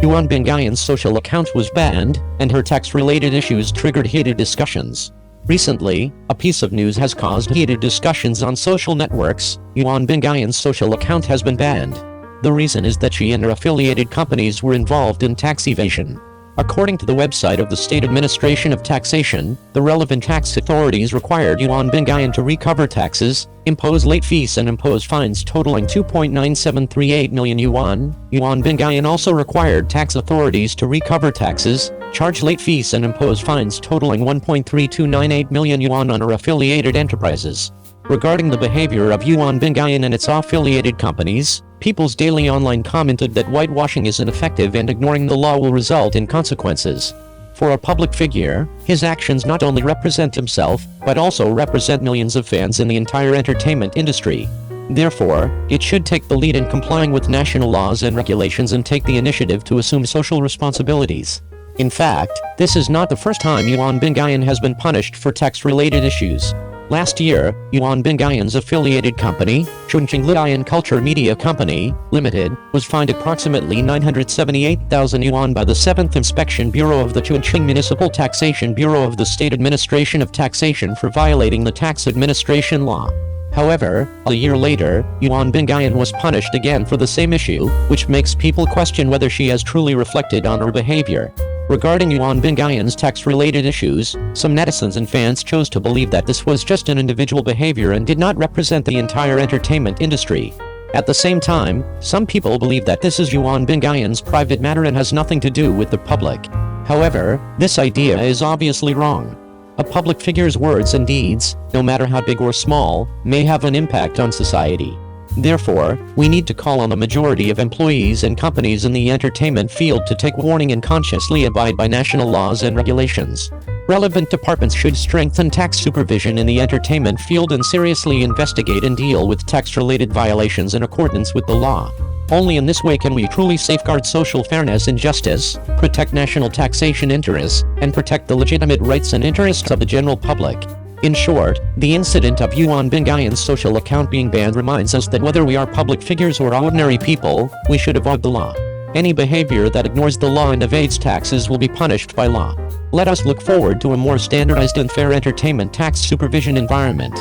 Yuan Bingyan's social account was banned, and her tax-related issues triggered heated discussions. Recently, a piece of news has caused heated discussions on social networks. Yuan Bingyan's social account has been banned. The reason is that she and her affiliated companies were involved in tax evasion. According to the website of the State Administration of Taxation, the relevant tax authorities required Yuan Bingyan to recover taxes, impose late fees and impose fines totaling 2.9738 million yuan. Yuan Bingyan also required tax authorities to recover taxes, charge late fees and impose fines totaling 1.3298 million yuan on her affiliated enterprises. Regarding the behavior of Yuan Bingyan and its affiliated companies, People's Daily Online commented that whitewashing is ineffective and ignoring the law will result in consequences. For a public figure, his actions not only represent himself, but also represent millions of fans in the entire entertainment industry. Therefore, it should take the lead in complying with national laws and regulations and take the initiative to assume social responsibilities. In fact, this is not the first time Yuan Bingyan has been punished for tax-related issues. Last year, Yuan Bingyan's affiliated company, Chongqing Lidian Culture Media Company, Limited, was fined approximately 978,000 yuan by the 7th Inspection Bureau of the Chongqing Municipal Taxation Bureau of the State Administration of Taxation for violating the tax administration law. However, a year later, Yuan Bingyan was punished again for the same issue, which makes people question whether she has truly reflected on her behavior. Regarding Yuan Bingyan's tax-related issues, some netizens and fans chose to believe that this was just an individual behavior and did not represent the entire entertainment industry. At the same time, some people believe that this is Yuan Bingyan's private matter and has nothing to do with the public. However, this idea is obviously wrong. A public figure's words and deeds, no matter how big or small, may have an impact on society. Therefore, we need to call on the majority of employees and companies in the entertainment field to take warning and consciously abide by national laws and regulations. Relevant departments should strengthen tax supervision in the entertainment field and seriously investigate and deal with tax-related violations in accordance with the law. Only in this way can we truly safeguard social fairness and justice, protect national taxation interests, and protect the legitimate rights and interests of the general public. In short, the incident of Yuan Bingyan's social account being banned reminds us that whether we are public figures or ordinary people, we should avoid the law. Any behavior that ignores the law and evades taxes will be punished by law. Let us look forward to a more standardized and fair entertainment tax supervision environment.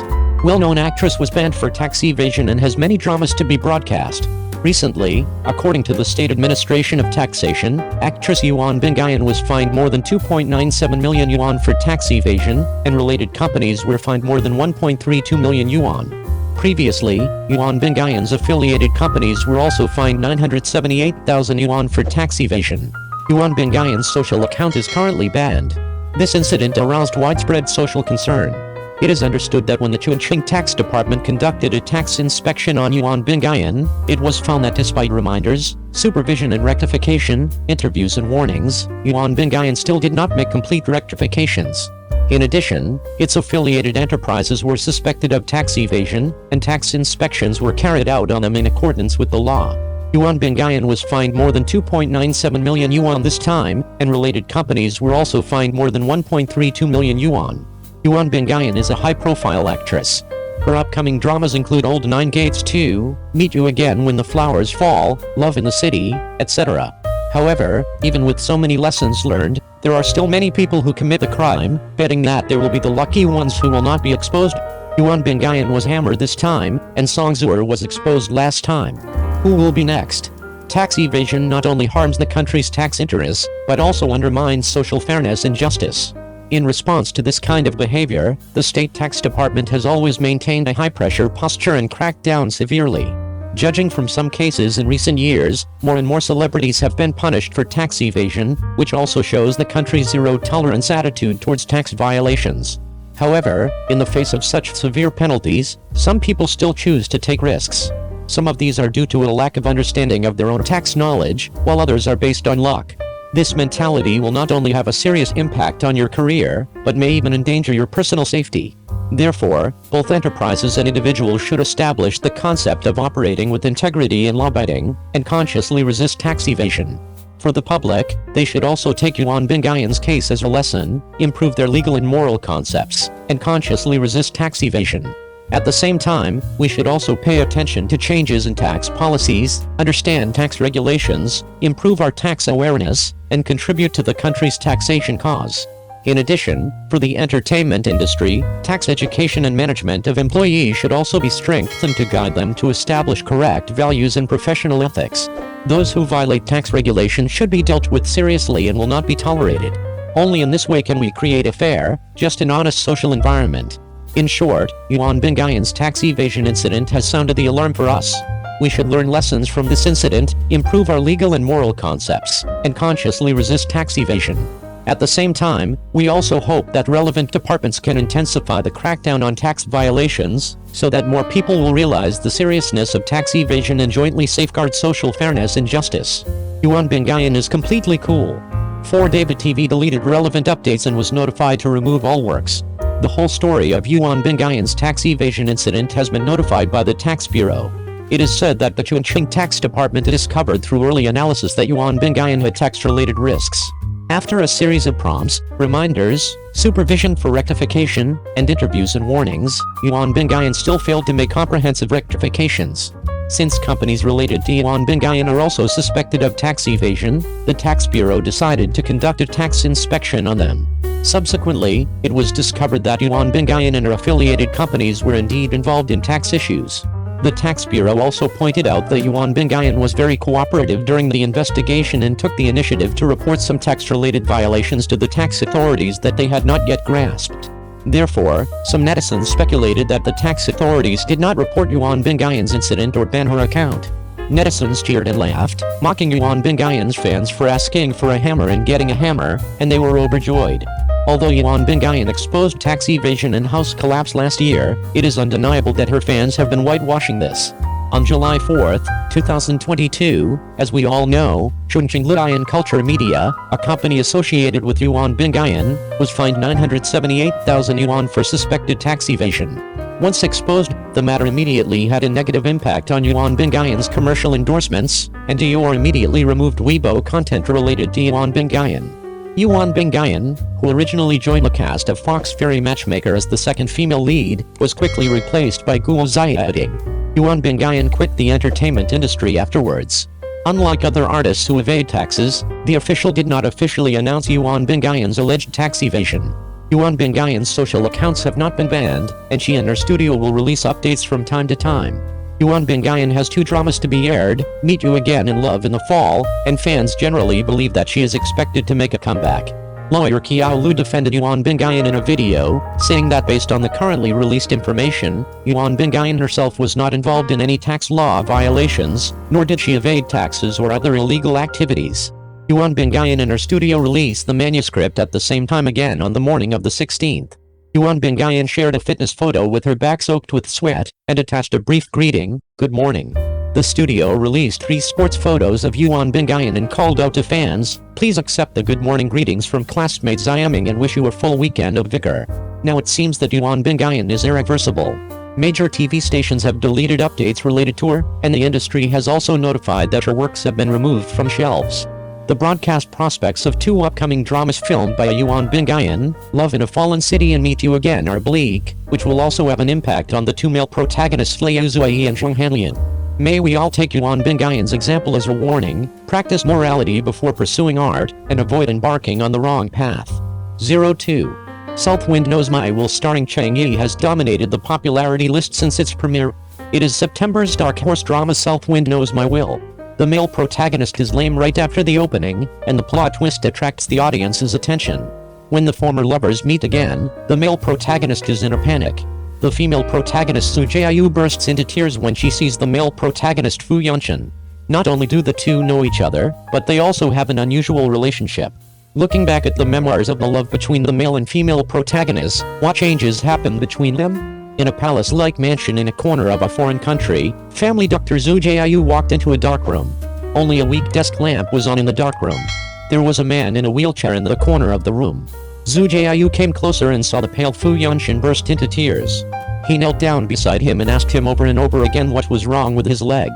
Well-known actress was banned for tax evasion and has many dramas to be broadcast. Recently, according to the State Administration of Taxation, actress Yuan Bingyan was fined more than 2.97 million yuan for tax evasion, and related companies were fined more than 1.32 million yuan. Previously, Yuan Bingyan's affiliated companies were also fined 978,000 yuan for tax evasion. Yuan Bingyan's social account is currently banned. This incident aroused widespread social concern. It is understood that when the Chongqing Tax Department conducted a tax inspection on Yuan Bingyan, it was found that despite reminders, supervision and rectification, interviews and warnings, Yuan Bingyan still did not make complete rectifications. In addition, its affiliated enterprises were suspected of tax evasion, and tax inspections were carried out on them in accordance with the law. Yuan Bingyan was fined more than 2.97 million yuan this time, and related companies were also fined more than 1.32 million yuan. Yuan Bingyan is a high-profile actress. Her upcoming dramas include Old Nine Gates 2, Meet You Again When the Flowers Fall, Love in the City, etc. However, even with so many lessons learned, there are still many people who commit the crime, betting that they will be the lucky ones who will not be exposed. Yuan Bingyan was hammered this time, and Song Zuer was exposed last time. Who will be next? Tax evasion not only harms the country's tax interests, but also undermines social fairness and justice. In response to this kind of behavior, the State Tax Department has always maintained a high-pressure posture and cracked down severely. Judging from some cases in recent years, more and more celebrities have been punished for tax evasion, which also shows the country's zero-tolerance attitude towards tax violations. However, in the face of such severe penalties, some people still choose to take risks. Some of these are due to a lack of understanding of their own tax knowledge, while others are based on luck. This mentality will not only have a serious impact on your career, but may even endanger your personal safety. Therefore, both enterprises and individuals should establish the concept of operating with integrity and law-abiding, and consciously resist tax evasion. For the public, they should also take Yuan Bingyan's case as a lesson, improve their legal and moral concepts, and consciously resist tax evasion. At the same time, we should also pay attention to changes in tax policies, understand tax regulations, improve our tax awareness, and contribute to the country's taxation cause. In addition, for the entertainment industry, tax education and management of employees should also be strengthened to guide them to establish correct values and professional ethics. Those who violate tax regulation should be dealt with seriously and will not be tolerated. Only in this way can we create a fair, just and honest social environment. In short, Yuan Bingyan's tax evasion incident has sounded the alarm for us. We should learn lessons from this incident, improve our legal and moral concepts, and consciously resist tax evasion. At the same time, we also hope that relevant departments can intensify the crackdown on tax violations, so that more people will realize the seriousness of tax evasion and jointly safeguard social fairness and justice. Yuan Bingyan is completely cool. 4 David TV deleted relevant updates and was notified to remove all works. The whole story of Yuan Bingyan's tax evasion incident has been notified by the Tax Bureau. It is said that the Chongqing Tax Department discovered through early analysis that Yuan Bingyan had tax-related risks. After a series of prompts, reminders, supervision for rectification, and interviews and warnings, Yuan Bingyan still failed to make comprehensive rectifications. Since companies related to Yuan Bingyan are also suspected of tax evasion, the Tax Bureau decided to conduct a tax inspection on them. Subsequently, it was discovered that Yuan Bingyan and her affiliated companies were indeed involved in tax issues. The Tax Bureau also pointed out that Yuan Bingyan was very cooperative during the investigation and took the initiative to report some tax-related violations to the tax authorities that they had not yet grasped. Therefore, some netizens speculated that the tax authorities did not report Yuan Bingyan's incident or ban her account. Netizens cheered and laughed, mocking Yuan Bingyan's fans for asking for a hammer and getting a hammer, and they were overjoyed. Although Yuan Bingyan exposed tax evasion and house collapse last year, it is undeniable that her fans have been whitewashing this. On July 4, 2022, as we all know, Chongqing Lidian Culture Media, a company associated with Yuan Bingyan, was fined 978,000 yuan for suspected tax evasion. Once exposed, the matter immediately had a negative impact on Yuan Bingyan's commercial endorsements, and Dior immediately removed Weibo content related to Yuan Bingyan. Yuan Bingyan, who originally joined the cast of Fox Fairy Matchmaker as the second female lead, was quickly replaced by Guo Xiaoding. Yuan Bingyan quit the entertainment industry afterwards. Unlike other artists who evade taxes, the official did not officially announce Yuan Bingyan's alleged tax evasion. Yuan Bingyan's social accounts have not been banned, and she and her studio will release updates from time to time. Yuan Bingyan has 2 dramas to be aired, Meet You Again and Love in the fall, and fans generally believe that she is expected to make a comeback. Lawyer Qiao Lu defended Yuan Bingyan in a video, saying that based on the currently released information, Yuan Bingyan herself was not involved in any tax law violations, nor did she evade taxes or other illegal activities. Yuan Bingyan and her studio released the manuscript at the same time again on the morning of the 16th. Yuan Bingyan shared a fitness photo with her back soaked with sweat, and attached a brief greeting, "Good morning." The studio released 3 sports photos of Yuan Bingyan and called out to fans, "Please accept the good morning greetings from classmate Xiaming and wish you a full weekend of vigor." Now it seems that Yuan Bingyan is irreversible. Major TV stations have deleted updates related to her, and the industry has also notified that her works have been removed from shelves. The broadcast prospects of 2 upcoming dramas filmed by Yuan Bingyan, Love in a Fallen City and Meet You Again, are bleak, which will also have an impact on the 2 male protagonists Liu Zuyi and Zheng Hanlian. May we all take Yuan Bingyan's example as a warning, practice morality before pursuing art, and avoid embarking on the wrong path. 02. South Wind Knows My Will starring Cheng Yi has dominated the popularity list since its premiere. It is September's dark horse drama South Wind Knows My Will. The male protagonist is lame right after the opening, and the plot twist attracts the audience's attention. When the former lovers meet again, the male protagonist is in a panic. The female protagonist Su Jiayu bursts into tears when she sees the male protagonist Fu Yunshin. Not only do the two know each other, but they also have an unusual relationship. Looking back at the memoirs of the love between the male and female protagonists, what changes happened between them? In a palace-like mansion in a corner of a foreign country, family Dr. Zhu Jiayu walked into a dark room. Only a weak desk lamp was on in the dark room. There was a man in a wheelchair in the corner of the room. Zhu Jiayu came closer and saw the pale Fu Yunshin burst into tears. He knelt down beside him and asked him over and over again what was wrong with his leg.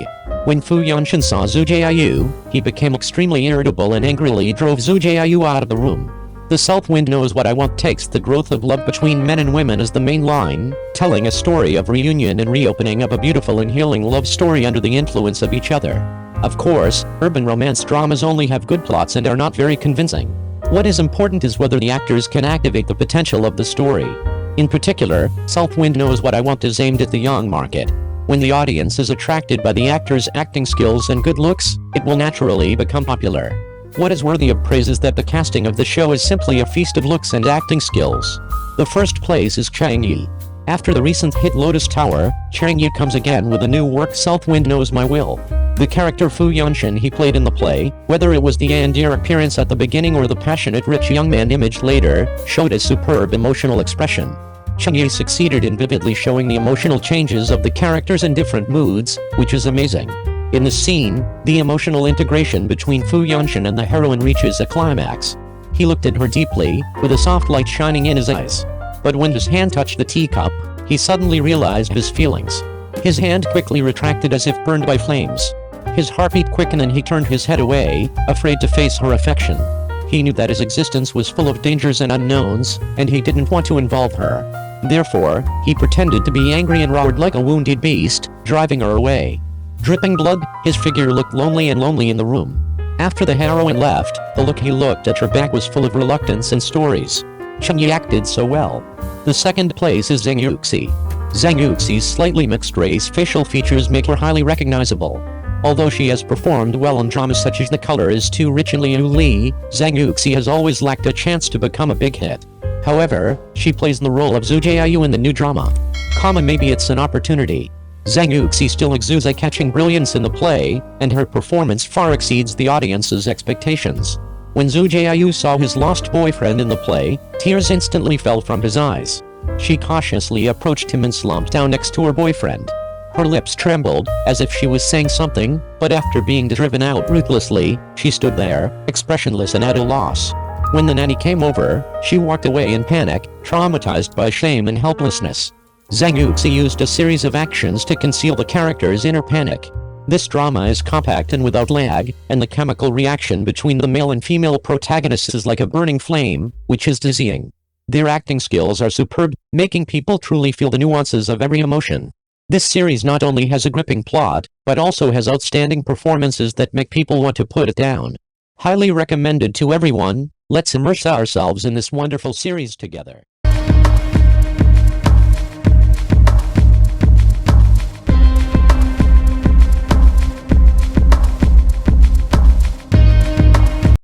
When Fu Yunshin saw Zhu Jiayu, he became extremely irritable and angrily drove Zhu Jiayu out of the room. The South Wind Knows What I Want takes the growth of love between men and women as the main line, telling a story of reunion and reopening of a beautiful and healing love story under the influence of each other. Of course, urban romance dramas only have good plots and are not very convincing. What is important is whether the actors can activate the potential of the story. In particular, South Wind Knows What I Want is aimed at the young market. When the audience is attracted by the actors' acting skills and good looks, it will naturally become popular. What is worthy of praise is that the casting of the show is simply a feast of looks and acting skills. The first place is Cheng Yi. After the recent hit Lotus Tower, Cheng Yi comes again with a new work, South Wind Knows My Will. The character Fu Yunshin he played in the play, whether it was the Andir appearance at the beginning or the passionate rich young man image later, showed a superb emotional expression. Cheng Yi succeeded in vividly showing the emotional changes of the characters in different moods, which is amazing. In the scene, the emotional integration between Fu Yunshin and the heroine reaches a climax. He looked at her deeply, with a soft light shining in his eyes. But when his hand touched the teacup, he suddenly realized his feelings. His hand quickly retracted as if burned by flames. His heartbeat quickened and he turned his head away, afraid to face her affection. He knew that his existence was full of dangers and unknowns, and he didn't want to involve her. Therefore, he pretended to be angry and roared like a wounded beast, driving her away. Dripping blood, his figure looked lonely in the room. After the heroine left, the look he looked at her back was full of reluctance and stories. Cheng Yi acted so well. The second place is Zhang Yuxi. Zhang Yuxi's slightly mixed-race facial features make her highly recognizable. Although she has performed well in dramas such as The Color Is Too Rich and Liu Li, Zhang Yuxi has always lacked a chance to become a big hit. However, she plays the role of Zhu Jiayu in the new drama. Maybe it's an opportunity. Zhang Yuxi still exudes eye-catching brilliance in the play, and her performance far exceeds the audience's expectations. When Zhu Jiayu saw his lost boyfriend in the play, tears instantly fell from his eyes. She cautiously approached him and slumped down next to her boyfriend. Her lips trembled, as if she was saying something, but after being driven out ruthlessly, she stood there, expressionless and at a loss. When the nanny came over, she walked away in panic, traumatized by shame and helplessness. Zhang Yuxi used a series of actions to conceal the character's inner panic. This drama is compact and without lag, and the chemical reaction between the male and female protagonists is like a burning flame, which is dizzying. Their acting skills are superb, making people truly feel the nuances of every emotion. This series not only has a gripping plot, but also has outstanding performances that make people want to put it down. Highly recommended to everyone. Let's immerse ourselves in this wonderful series together.